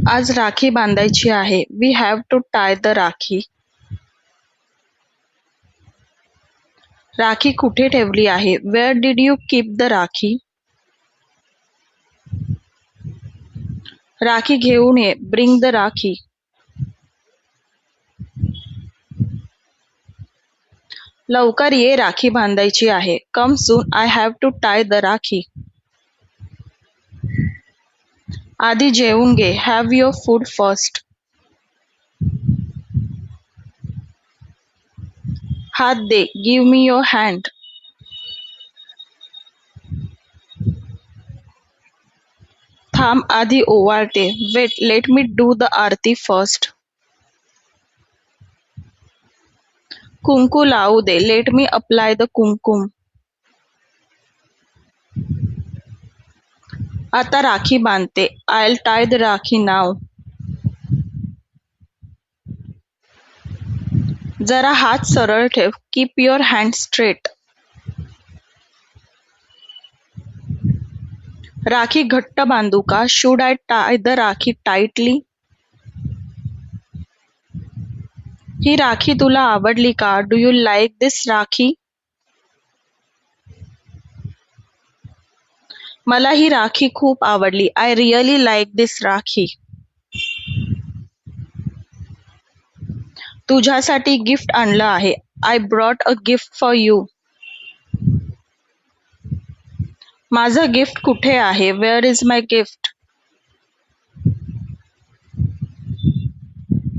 आज राखी बांधायची आहे. We have to tie the rakhi. Rakhi कुठे ठेवली आहे? Where did you keep the rakhi? Rakhi घेऊन ये. Bring the rakhi. लवकर ये, राखी बांधायची आहे. Come soon, I have to tie the rakhi. आधी जेवून घे. Have your food first. हात दे. Give me your hand. थांब, आधी ओवाळते. Wait, let me do the aarti first. कुंकू लावू दे. Let me apply the कुंकुम. आता राखी बांधते. I'll tie the rakhi now. जरा हात सरळ ठेव. Keep your hand straight. Rakhi घट्ट बांधू का? Should I tie the rakhi tightly? ही राखी तुला आवडली का? Do you like this rakhi? मला ही राखी खूप आवडली. I really like this rakhi. तुझ्यासाठी गिफ्ट आणलं आहे. I brought a gift for you. माझं गिफ्ट कुठे आहे? Where is my gift?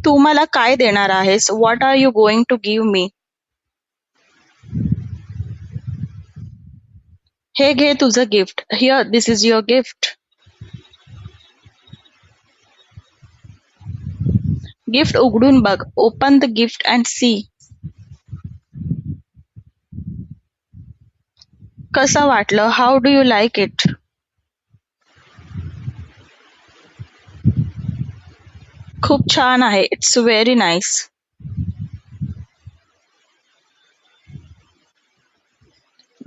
तू मला काय देणार आहेस? What R you going to give me? हे घे तुझं gift. Here, this is your gift. Gift उघडून बघ. Open the gift and see. कसं वाटलं? How do you like it? खूप छान आहे. It's very nice.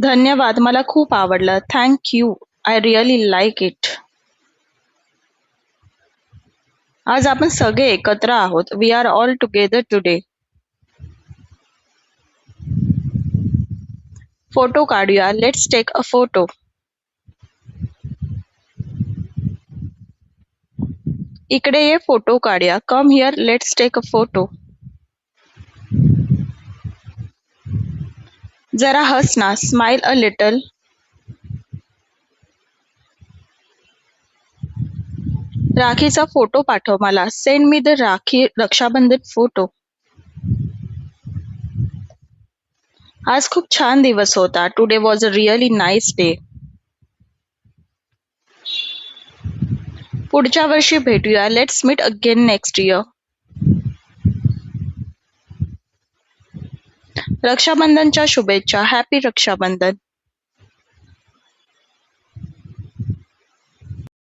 धन्यवाद, मला खूप आवडलं. Thank you. I really like it. आज आपण सगळे एकत्र आहोत. We are all together today. Photo काढूया. Let's take a photo. इकडे ये, फोटो काढूया. Come here, let's take a photo. जरा हस ना. Smile a little. राखीचा फोटो पाठव मला. Send me the rakhi Rakshabandhan photo. आज खूप छान दिवस होता. Today was a really nice day. पुढच्या वर्षी भेटूया. Let's meet again next year. रक्षाबंधनच्या शुभेच्छा. हॅपी रक्षाबंधन.